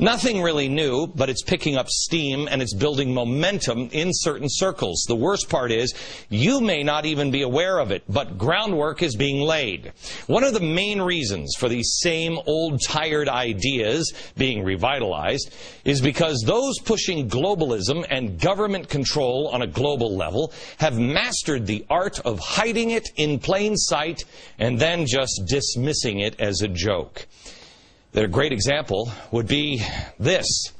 Nothing really new, but it's picking up steam and it's building momentum in certain circles. The worst part is, you may not even be aware of it, but groundwork is being laid. One of the main reasons for these same old tired ideas being revitalized is because those pushing globalism and government control on a global level have mastered the art of hiding it in plain sight and then just dismissing it as a joke. A great example would be this: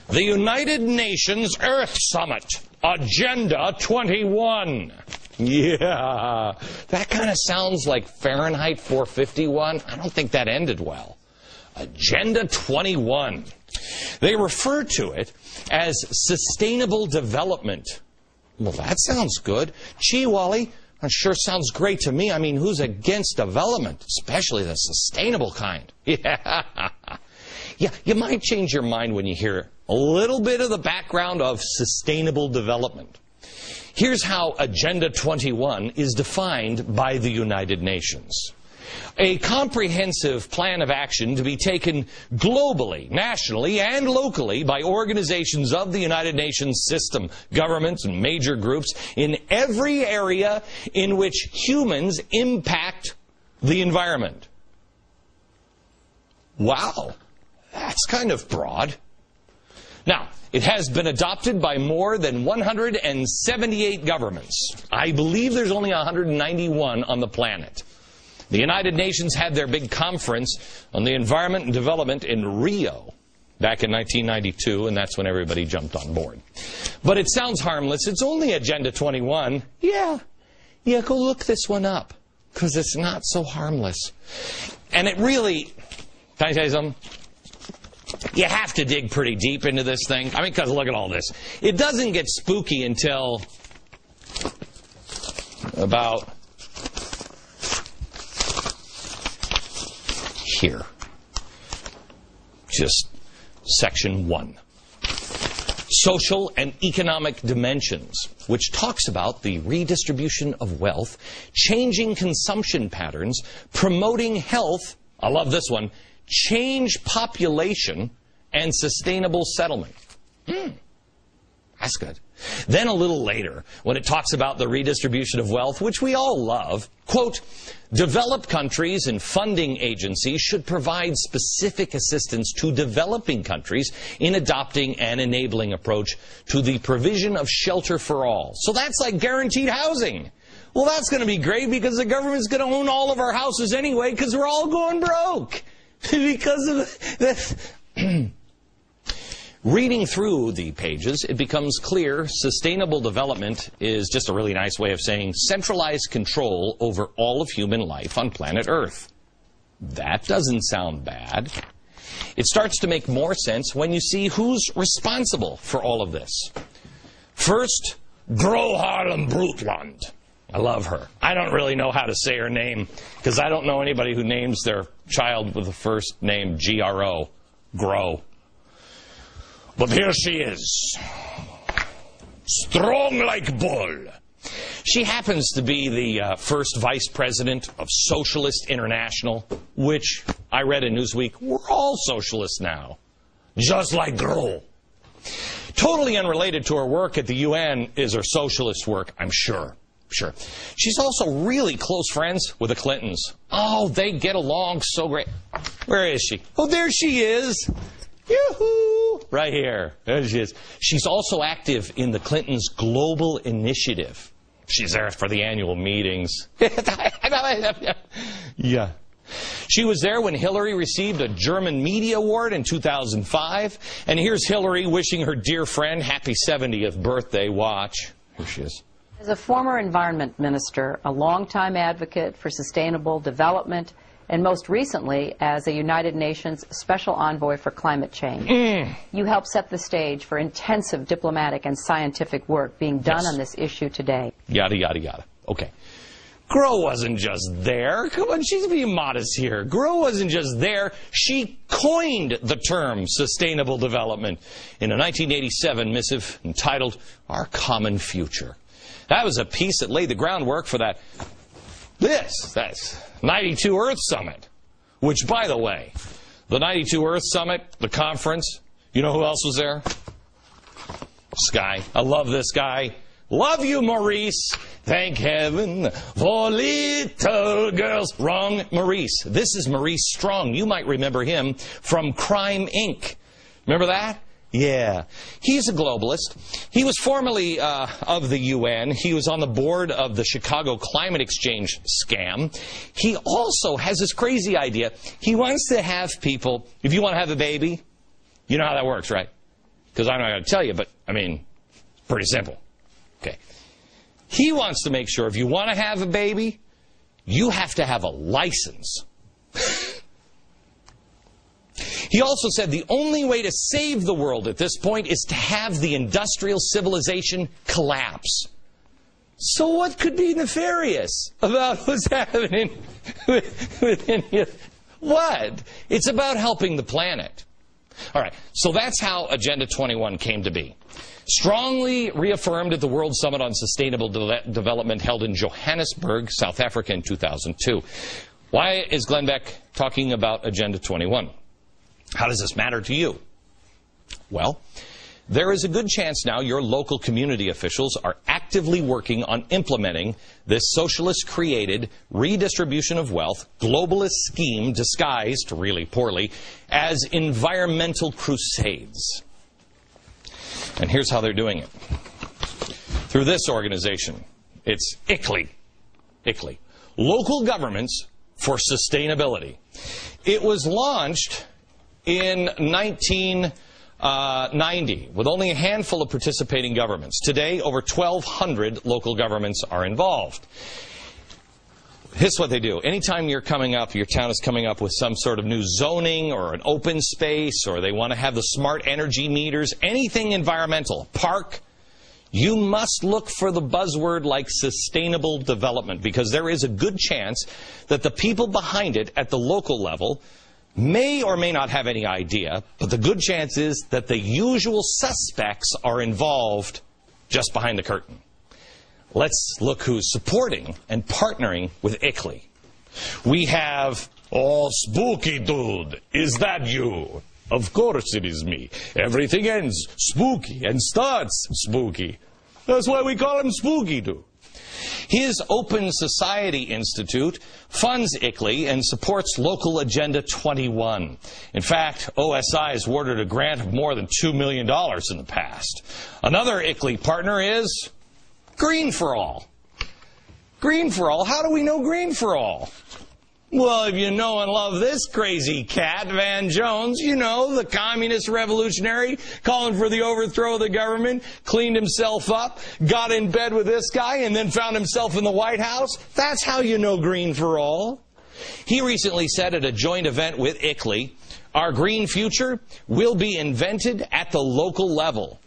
the United Nations Earth Summit, Agenda 21. Yeah, that kind of sounds like Fahrenheit 451. I don't think that ended well. Agenda 21. They refer to it as sustainable development. Well, that sounds good. Gee, Wally, that sure sounds great to me. I mean, who's against development, especially the sustainable kind? Yeah. Yeah, you might change your mind when you hear a little bit of the background of sustainable development. Here's how Agenda 21 is defined by the United Nations. A comprehensive plan of action to be taken globally, nationally, and locally by organizations of the United Nations system, governments, and major groups in every area in which humans impact the environment. Wow, that's kind of broad. Now, it has been adopted by more than 178 governments. I believe there's only 191 on the planet. The United Nations had their big conference on the environment and development in Rio back in 1992, and that's when everybody jumped on board. But it sounds harmless. It's only Agenda 21. Yeah, go look this one up, because it's not so harmless. And it really, can I tell you something? You have to dig pretty deep into this thing. I mean, because look at all this. It doesn't get spooky until about here. Just section 1. Social and economic dimensions, which talks about the redistribution of wealth, changing consumption patterns, promoting health, I love this one, change population, and sustainable settlement. That's good. Then a little later, when it talks about the redistribution of wealth, which we all love, quote, developed countries and funding agencies should provide specific assistance to developing countries in adopting an enabling approach to the provision of shelter for all. So that's like guaranteed housing. Well, that's going to be great because the government's going to own all of our houses anyway because we're all going broke because of that. Reading through the pages, it becomes clear sustainable development is just a really nice way of saying centralized control over all of human life on planet Earth. That doesn't sound bad. It starts to make more sense when you see who's responsible for all of this. First, Gro Harlem Brundtland. I love her. I don't really know how to say her name because I don't know anybody who names their child with the first name G-R-O. Gro. But here she is, strong like bull. She happens to be the first vice president of Socialist International, which I read in Newsweek, we're all socialists now, just like Gro. Totally unrelated to her work at the UN is her socialist work, I'm sure. She's also really close friends with the Clintons. Oh, they get along so great. Where is she? Oh, there she is. Yoo-hoo! Right here. There she is. She's also active in the Clintons' Global Initiative. She's there for the annual meetings. Yeah. She was there when Hillary received a German Media Award in 2005. And here's Hillary wishing her dear friend happy 70th birthday. Watch. Here she is. As a former environment minister, a longtime advocate for sustainable development, and most recently as a United Nations Special Envoy for Climate Change. You helped set the stage for intensive diplomatic and scientific work being done on this issue today. Yada, yada, yada. Okay. Gro wasn't just there. Come on, she's being modest here. Gro wasn't just there. She coined the term sustainable development in a 1987 missive entitled Our Common Future. That was a piece that laid the groundwork for that's 92 Earth Summit, which, by the way, the 92 Earth Summit, the conference, You know who else was there? This guy. I love this guy. Love you, Maurice. Thank heaven for little girls. Wrong, Maurice. This is Maurice Strong. You might remember him from Crime, Inc. Remember that? Yeah. He's a globalist. He was formerly of the UN. He was on the board of the Chicago Climate Exchange scam. He also has this crazy idea. He wants to have people, if you want to have a baby, you know how that works, right? Because I'm not going to tell you, but, I mean, it's pretty simple. Okay. He wants to make sure if you want to have a baby, you have to have a license. He also said the only way to save the world at this point is to have the industrial civilization collapse. So what could be nefarious about what's happening with India? What? It's about helping the planet. All right, so that's how Agenda 21 came to be. Strongly reaffirmed at the World Summit on Sustainable Development held in Johannesburg, South Africa in 2002. Why is Glenn Beck talking about Agenda 21? How does this matter to you? Well, there is a good chance now your local community officials are actively working on implementing this socialist-created redistribution of wealth, globalist scheme disguised, really poorly, as environmental crusades. And here's how they're doing it. Through this organization. It's ICLEI. ICLEI. Local Governments for Sustainability. It was launched in 1990 with only a handful of participating governments. Today, over 1,200 local governments are involved. Here's what they do. Anytime you're coming up, your town is coming up with some sort of new zoning or an open space, or they want to have the smart energy meters, anything environmental, park, you must look for the buzzword like sustainable development, because there is a good chance that the people behind it at the local level may or may not have any idea, but the good chance is that the usual suspects are involved just behind the curtain. Let's look who's supporting and partnering with ICLEI. We have, oh, spooky dude, is that you? Of course it is me. Everything ends spooky and starts spooky. That's why we call him Spooky Dude. His Open Society Institute funds ICLEI and supports local Agenda 21. In fact, OSI has awarded a grant of more than $2 million in the past. Another ICLEI partner is Green for All. Green for All? How do we know Green for All? Well, if you know and love this crazy cat, Van Jones, you know, the communist revolutionary calling for the overthrow of the government, cleaned himself up, got in bed with this guy, and then found himself in the White House. That's how you know Green for All. He recently said at a joint event with ICLEI, our green future will be invented at the local level.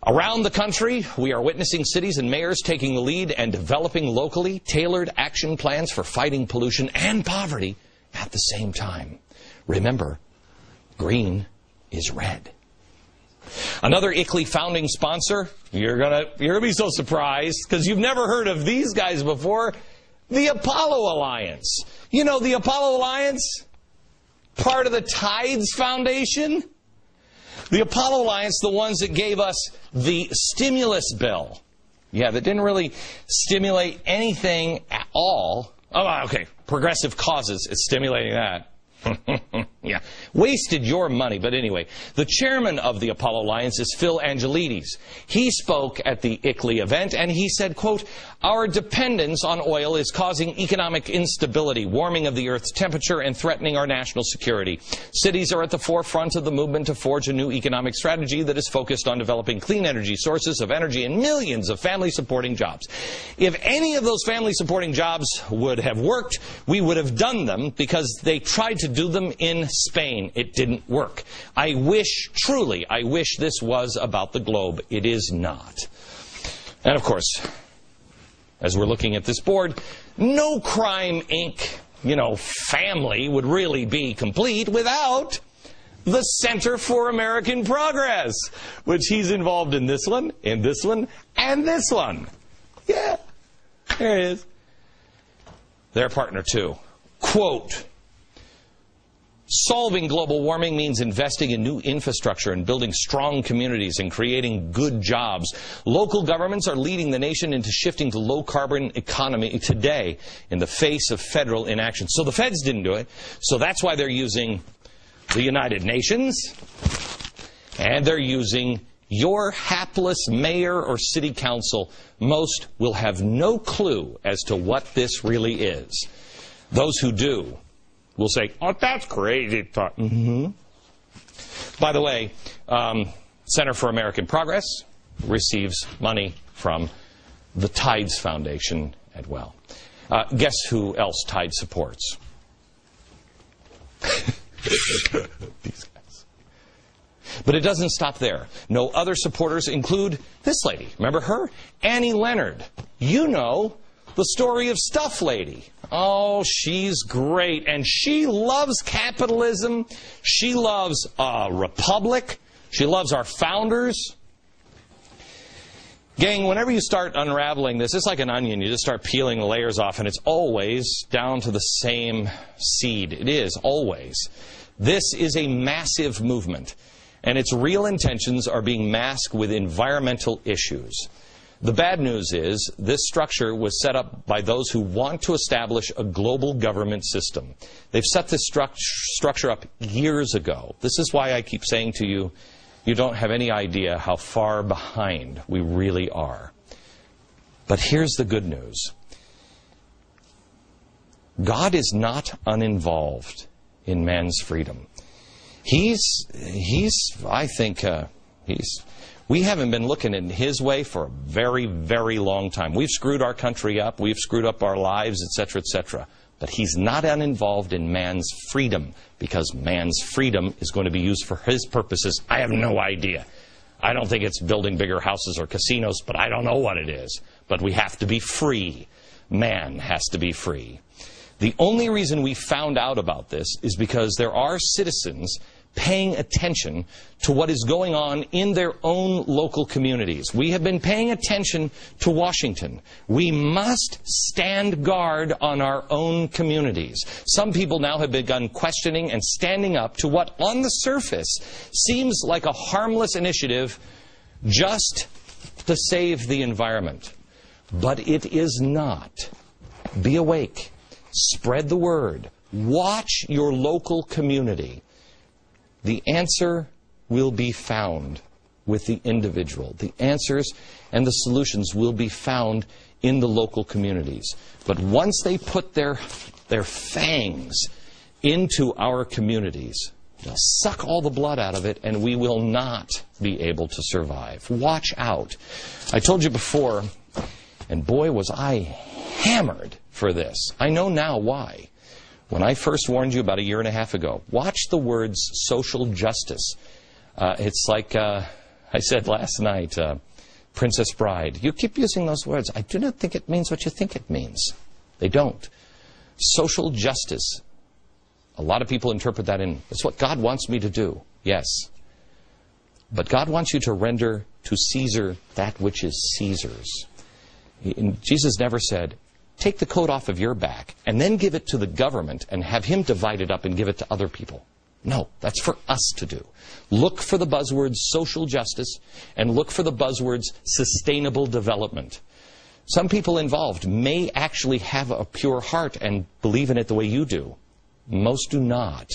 Around the country, we are witnessing cities and mayors taking the lead and developing locally tailored action plans for fighting pollution and poverty at the same time. Remember, green is red. Another ICLEI founding sponsor, you're gonna be so surprised because you've never heard of these guys before, the Apollo Alliance. You know the Apollo Alliance? Part of the Tides Foundation? The Apollo Alliance, the ones that gave us the stimulus bill. Yeah, that didn't really stimulate anything at all. Oh, okay, progressive causes, it's stimulating that. Yeah, wasted your money. But anyway, the chairman of the Apollo Alliance is Phil Angelides. He spoke at the ICLEI event, and he said, quote, our dependence on oil is causing economic instability, warming of the Earth's temperature, and threatening our national security. Cities are at the forefront of the movement to forge a new economic strategy that is focused on developing clean energy sources of energy and millions of family-supporting jobs. If any of those family-supporting jobs would have worked, we would have done them because they tried to do them in Spain. It didn't work. I wish, truly, I wish this was about the globe. It is not. And of course, as we're looking at this board, no Crime Inc., family would really be complete without the Center for American Progress, which he's involved in this one, and this one. Yeah, there it is. Their partner, too. Quote, Solving global warming means investing in new infrastructure and building strong communities and creating good jobs. Local governments are leading the nation into shifting to low-carbon economy today in the face of federal inaction. So the feds didn't do it, so that's why they're using the United Nations, and they're using your hapless mayor or city council. Most will have no clue as to what this really is. Those who do will say, oh, that's crazy talk. By the way, Center for American Progress receives money from the Tides Foundation as well. Guess who else Tide supports? These guys. But it doesn't stop there. No other supporters include this lady. Remember her? Annie Leonard. You know, the story of Stuff Lady. Oh, she's great. And she loves capitalism. She loves a republic. She loves our founders. Gang, whenever you start unraveling this, it's like an onion. You just start peeling the layers off, and it's always down to the same seed. It is, always. This is a massive movement, and its real intentions are being masked with environmental issues. The bad news is this structure was set up by those who want to establish a global government system. They've set this structure up years ago. This is why I keep saying to you, you don't have any idea how far behind we really are. But here's the good news. God is not uninvolved in man's freedom. We haven't been looking in His way for a very, very long time. We've screwed our country up. We've screwed up our lives, etc., etc. But He's not uninvolved in man's freedom, because man's freedom is going to be used for His purposes. I have no idea. I don't think it's building bigger houses or casinos, but I don't know what it is. But we have to be free. Man has to be free. The only reason we found out about this is because there are citizens paying attention to what is going on in their own local communities. We have been paying attention to Washington. We must stand guard on our own communities. Some people now have begun questioning and standing up to what on the surface seems like a harmless initiative just to save the environment. But it is not. Be awake. Spread the word. Watch your local community. The answer will be found with the individual. The answers and the solutions will be found in the local communities. But once they put their fangs into our communities, they'll suck all the blood out of it, and we will not be able to survive. Watch out. I told you before, and boy was I hammered for this. I know now why. When I first warned you about a year and a half ago, watch the words social justice. It's like I said last night, Princess Bride. You keep using those words. I do not think it means what you think it means. They don't. Social justice. A lot of people interpret that in, it's what God wants me to do. Yes. But God wants you to render to Caesar that which is Caesar's. Jesus never said, take the coat off of your back and then give it to the government and have him divide it up and give it to other people. No, that's for us to do. Look for the buzzwords social justice and look for the buzzwords sustainable development. Some people involved may actually have a pure heart and believe in it the way you do. Most do not.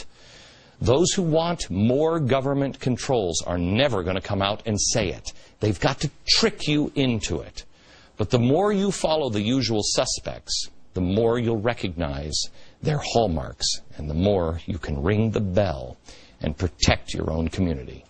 Those who want more government controls are never going to come out and say it. They've got to trick you into it. But the more you follow the usual suspects, the more you'll recognize their hallmarks, and the more you can ring the bell and protect your own community.